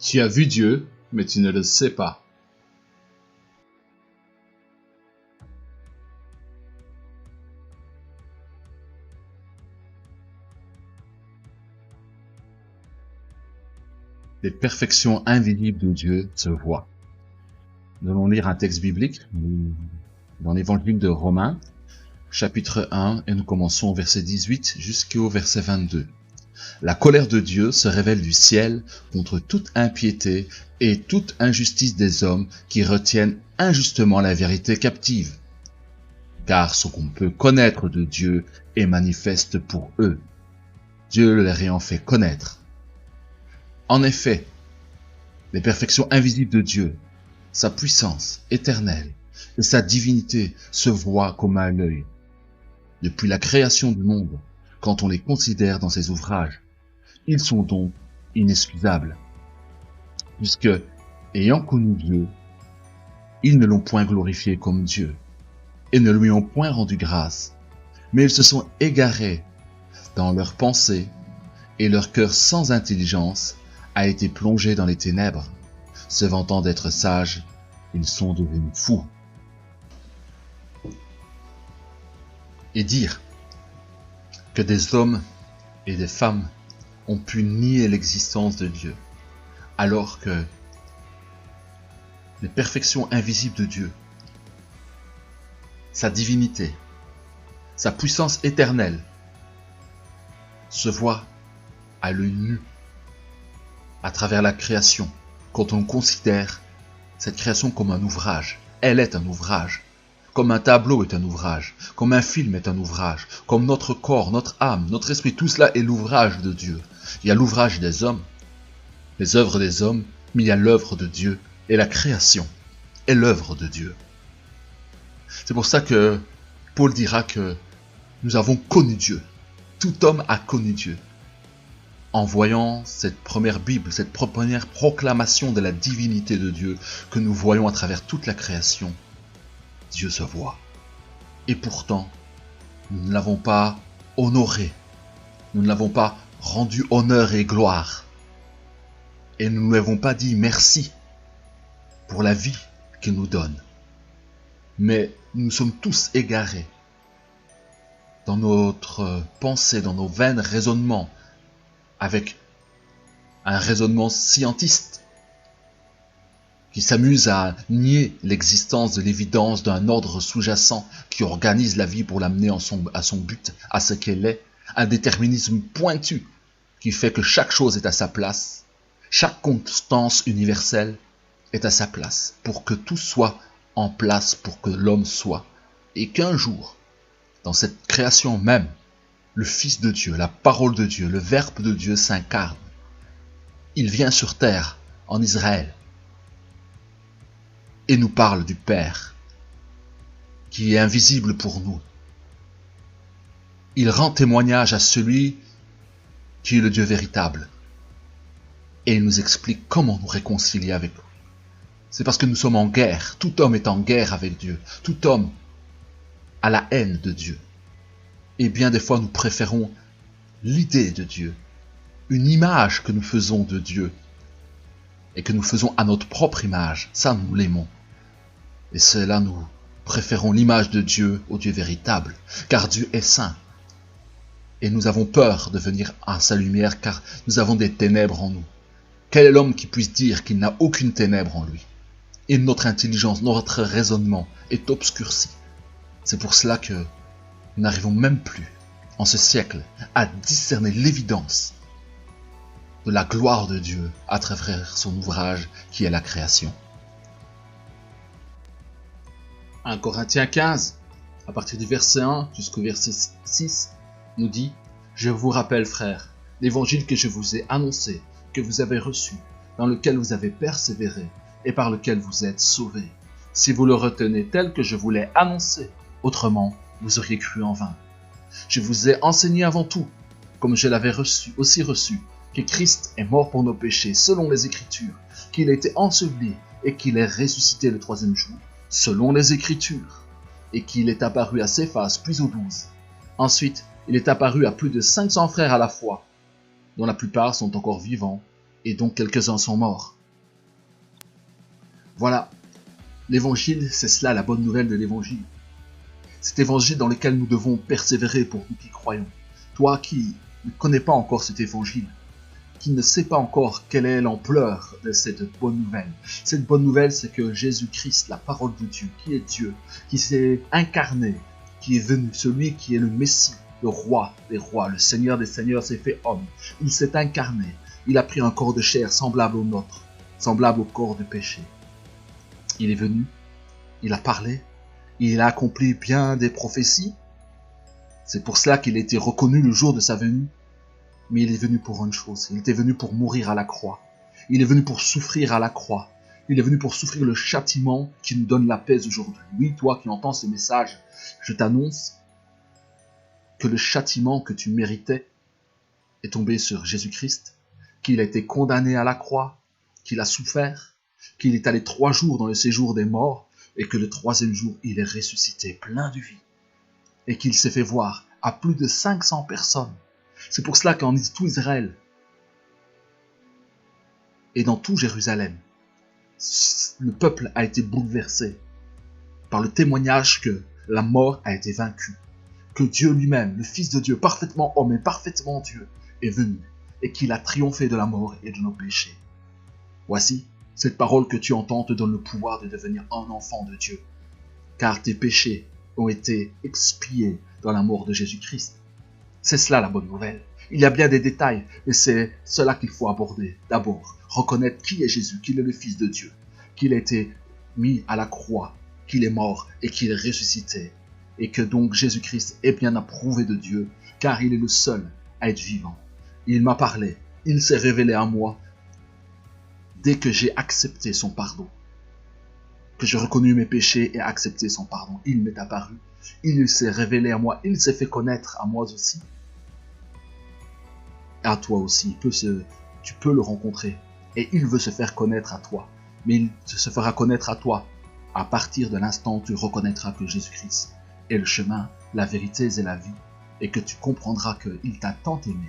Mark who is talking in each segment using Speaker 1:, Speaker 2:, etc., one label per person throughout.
Speaker 1: Tu as vu Dieu, mais tu ne le sais pas. Les perfections invisibles de Dieu se voient. Nous allons lire un texte biblique dans l'évangile de Romains, chapitre 1, et nous commençons au verset 18 jusqu'au verset 22. La colère de Dieu se révèle du ciel contre toute impiété et toute injustice des hommes qui retiennent injustement la vérité captive. Car ce qu'on peut connaître de Dieu est manifeste pour eux, Dieu leur ayant fait connaître. En effet, les perfections invisibles de Dieu, sa puissance éternelle et sa divinité se voient comme à l'œil. Depuis la création du monde, quand on les considère dans ses ouvrages, ils sont donc inexcusables, puisque, ayant connu Dieu, ils ne l'ont point glorifié comme Dieu, et ne lui ont point rendu grâce, mais ils se sont égarés dans leurs pensées, et leur cœur sans intelligence a été plongé dans les ténèbres. Se vantant d'être sages, ils sont devenus fous. Et dire que des hommes et des femmes ont pu nier l'existence de Dieu, alors que les perfections invisibles de Dieu, sa divinité, sa puissance éternelle, se voient à l'œil nu, à travers la création, quand on considère cette création comme un ouvrage. Elle est un ouvrage, comme un tableau est un ouvrage, comme un film est un ouvrage, comme notre corps, notre âme, notre esprit, tout cela est l'ouvrage de Dieu. Il y a l'ouvrage des hommes, les œuvres des hommes, mais il y a l'œuvre de Dieu, et la création est l'œuvre de Dieu. C'est pour ça que Paul dira que nous avons connu Dieu. Tout homme a connu Dieu. En voyant cette première Bible, cette première proclamation de la divinité de Dieu que nous voyons à travers toute la création, Dieu se voit. Et pourtant, nous ne l'avons pas honoré. Nous ne l'avons pas rendu honneur et gloire. Et nous ne lui avons pas dit merci pour la vie qu'il nous donne. Mais nous sommes tous égarés dans notre pensée, dans nos vains raisonnements, avec un raisonnement scientiste qui s'amuse à nier l'existence de l'évidence d'un ordre sous-jacent qui organise la vie pour l'amener à son but, à ce qu'elle est, un déterminisme pointu qui fait que chaque chose est à sa place, chaque constance universelle est à sa place, pour que tout soit en place, pour que l'homme soit, et qu'un jour, dans cette création même, le Fils de Dieu, la parole de Dieu, le Verbe de Dieu s'incarne. Il vient sur terre, en Israël, et nous parle du Père, qui est invisible pour nous. Il rend témoignage à celui qui est le Dieu véritable. Et il nous explique comment nous réconcilier avec lui. C'est parce que nous sommes en guerre. Tout homme est en guerre avec Dieu. Tout homme a la haine de Dieu. Et bien des fois, nous préférons l'idée de Dieu, une image que nous faisons de Dieu, et que nous faisons à notre propre image. Ça, nous l'aimons. Et cela, nous préférons l'image de Dieu au Dieu véritable, car Dieu est saint. Et nous avons peur de venir à sa lumière, car nous avons des ténèbres en nous. Quel est l'homme qui puisse dire qu'il n'a aucune ténèbre en lui? Et notre intelligence, notre raisonnement est obscurci. C'est pour cela que nous n'arrivons même plus, en ce siècle, à discerner l'évidence de la gloire de Dieu à travers son ouvrage qui est la création. 1 Corinthiens 15, à partir du verset 1 jusqu'au verset 6, nous dit « Je vous rappelle, frères, l'évangile que je vous ai annoncé, que vous avez reçu, dans lequel vous avez persévéré et par lequel vous êtes sauvés. Si vous le retenez tel que je vous l'ai annoncé, autrement, vous auriez cru en vain. Je vous ai enseigné avant tout, comme je l'avais aussi reçu, que Christ est mort pour nos péchés, selon les Écritures, qu'il a été enseveli et qu'il est ressuscité le troisième jour, selon les Écritures, et qu'il est apparu à Céphas, puis aux 12. Ensuite, il est apparu à plus de 500 frères à la fois, dont la plupart sont encore vivants, et dont quelques-uns sont morts. Voilà, l'évangile, c'est cela la bonne nouvelle de l'évangile. Cet évangile dans lequel nous devons persévérer pour nous qui croyons. Toi qui ne connais pas encore cet évangile, qui ne sait pas encore quelle est l'ampleur de cette bonne nouvelle. Cette bonne nouvelle, c'est que Jésus-Christ, la parole de Dieu, qui est Dieu, qui s'est incarné, qui est venu, celui qui est le Messie, le roi des rois, le Seigneur des seigneurs s'est fait homme. Il s'est incarné, il a pris un corps de chair semblable au nôtre, semblable au corps du péché. Il est venu, il a parlé, il a accompli bien des prophéties. C'est pour cela qu'il a été reconnu le jour de sa venue. Mais il est venu pour une chose, il était venu pour mourir à la croix. Il est venu pour souffrir à la croix. Il est venu pour souffrir le châtiment qui nous donne la paix aujourd'hui. Oui, toi qui entends ce message, je t'annonce que le châtiment que tu méritais est tombé sur Jésus-Christ, qu'il a été condamné à la croix, qu'il a souffert, qu'il est allé 3 jours dans le séjour des morts et que le 3e jour, il est ressuscité plein de vie et qu'il s'est fait voir à plus de 500 personnes. C'est pour cela qu'en tout Israël et dans tout Jérusalem, le peuple a été bouleversé par le témoignage que la mort a été vaincue, que Dieu lui-même, le Fils de Dieu, parfaitement homme et parfaitement Dieu, est venu et qu'il a triomphé de la mort et de nos péchés. Voici, cette parole que tu entends te donne le pouvoir de devenir un enfant de Dieu, car tes péchés ont été expiés dans la mort de Jésus-Christ. C'est cela la bonne nouvelle. Il y a bien des détails, mais c'est cela qu'il faut aborder. D'abord, reconnaître qui est Jésus, qu'il est le Fils de Dieu, qu'il a été mis à la croix, qu'il est mort et qu'il est ressuscité. Et que donc Jésus-Christ est bien approuvé de Dieu, car il est le seul à être vivant. Il m'a parlé, il s'est révélé à moi dès que j'ai accepté son pardon. Que j'ai reconnu mes péchés et accepté son pardon. Il m'est apparu, il s'est révélé à moi, il s'est fait connaître à moi aussi. À toi aussi, tu peux le rencontrer. Et il veut se faire connaître à toi. Mais il se fera connaître à toi à partir de l'instant où tu reconnaîtras que Jésus-Christ est le chemin, la vérité et la vie. Et que tu comprendras qu'il t'a tant aimé,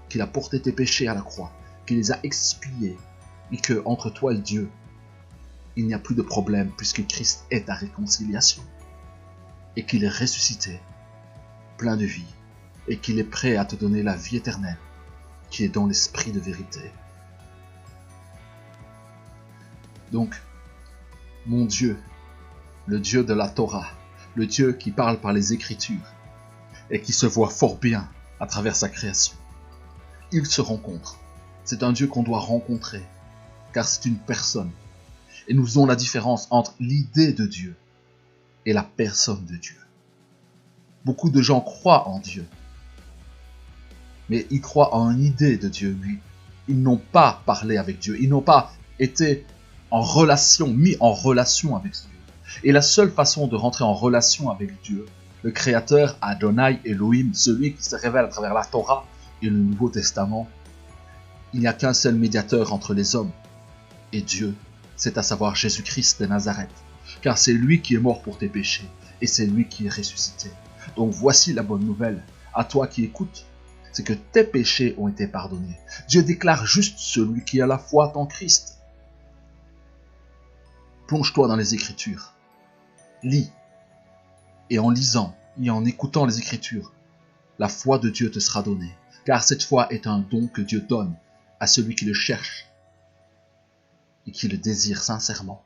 Speaker 1: qu'il a porté tes péchés à la croix, qu'il les a expiés. Et que entre toi et Dieu, il n'y a plus de problème puisque Christ est ta réconciliation. Et qu'il est ressuscité, plein de vie. Et qu'il est prêt à te donner la vie éternelle, qui est dans l'esprit de vérité. Donc, mon Dieu, le Dieu de la Torah, le Dieu qui parle par les Écritures et qui se voit fort bien à travers sa création, il se rencontre. C'est un Dieu qu'on doit rencontrer, car c'est une personne. Et nous faisons la différence entre l'idée de Dieu et la personne de Dieu. Beaucoup de gens croient en Dieu, mais ils croient en une idée de Dieu, mais ils n'ont pas parlé avec Dieu, ils n'ont pas été en relation, mis en relation avec Dieu. Et la seule façon de rentrer en relation avec Dieu, le Créateur, Adonai, Elohim, celui qui se révèle à travers la Torah et le Nouveau Testament, il n'y a qu'un seul médiateur entre les hommes et Dieu, c'est à savoir Jésus-Christ de Nazareth, car c'est lui qui est mort pour tes péchés et c'est lui qui est ressuscité. Donc voici la bonne nouvelle à toi qui écoutes, c'est que tes péchés ont été pardonnés. Dieu déclare juste celui qui a la foi en Christ. Plonge-toi dans les Écritures, lis, et en lisant et en écoutant les Écritures, la foi de Dieu te sera donnée, car cette foi est un don que Dieu donne à celui qui le cherche et qui le désire sincèrement.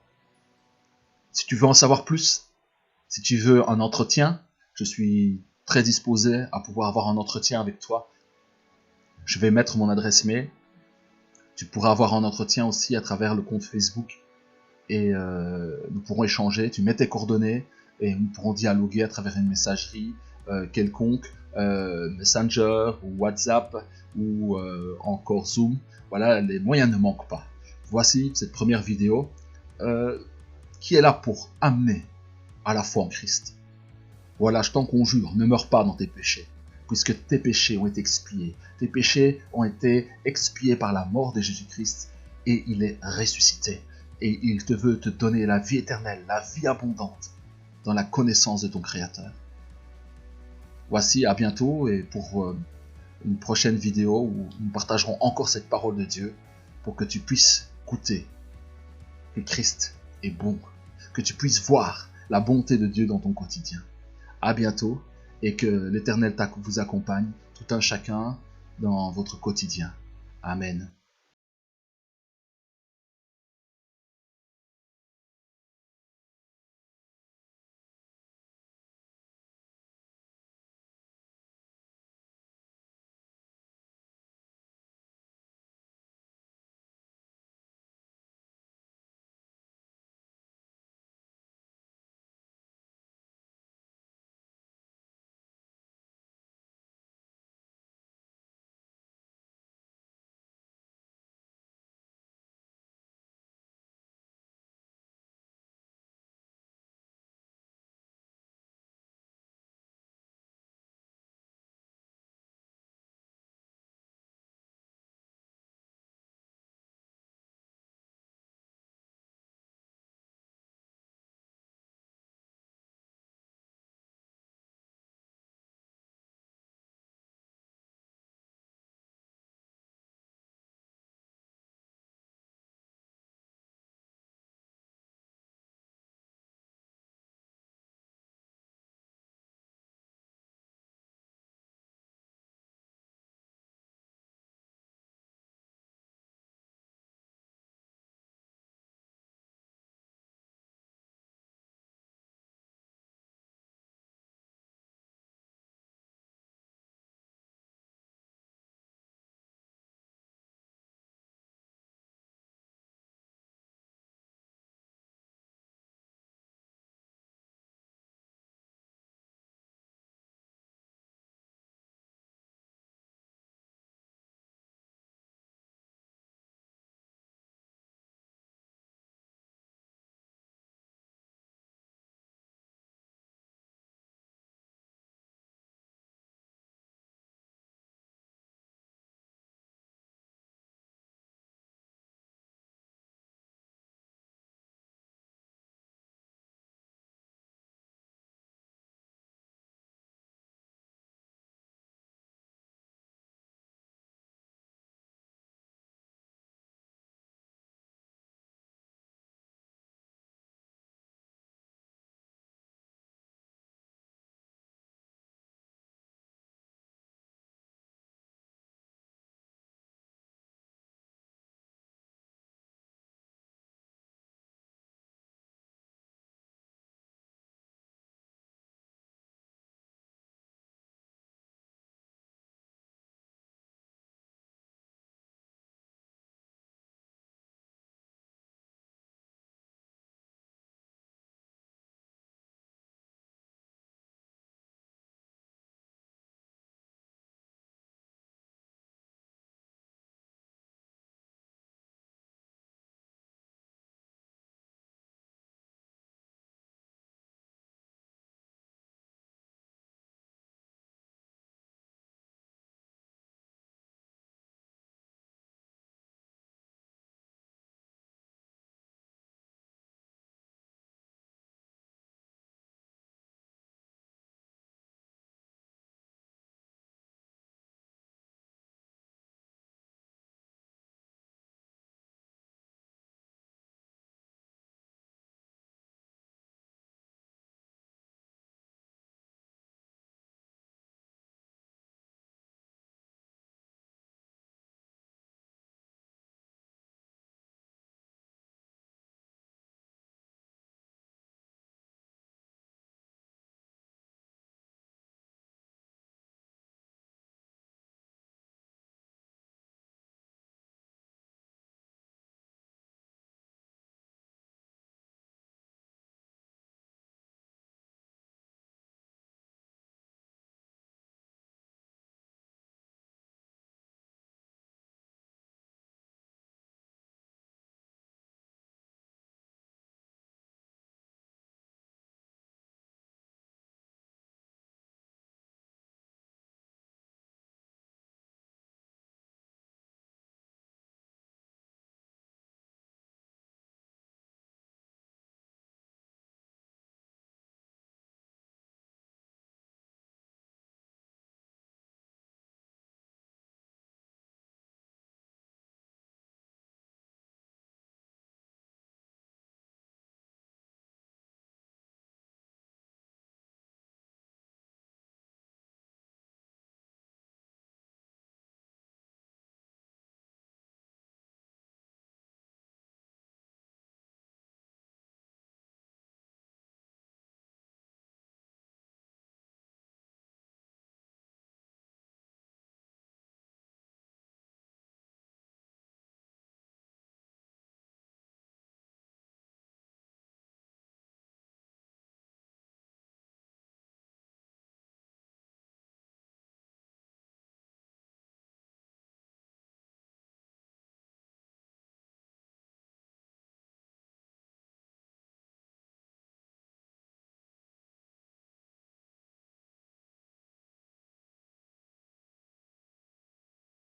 Speaker 1: Si tu veux en savoir plus, si tu veux un entretien, je suis très disposé à pouvoir avoir un entretien avec toi. Je vais mettre mon adresse mail. Tu pourras avoir un entretien aussi à travers le compte Facebook et nous pourrons échanger. Tu mets tes coordonnées et nous pourrons dialoguer à travers une messagerie quelconque, Messenger ou WhatsApp ou encore Zoom. Voilà, les moyens ne manquent pas. Voici cette première vidéo qui est là pour amener à la foi en Christ. Voilà, je t'en conjure, ne meurs pas dans tes péchés, puisque tes péchés ont été expiés. Tes péchés ont été expiés par la mort de Jésus-Christ et il est ressuscité. Et il te veut te donner la vie éternelle, la vie abondante dans la connaissance de ton Créateur. Voici, à bientôt et pour une prochaine vidéo où nous partagerons encore cette parole de Dieu pour que tu puisses goûter que Christ est bon, que tu puisses voir la bonté de Dieu dans ton quotidien. À bientôt et que l'Éternel vous accompagne, tout un chacun, dans votre quotidien. Amen.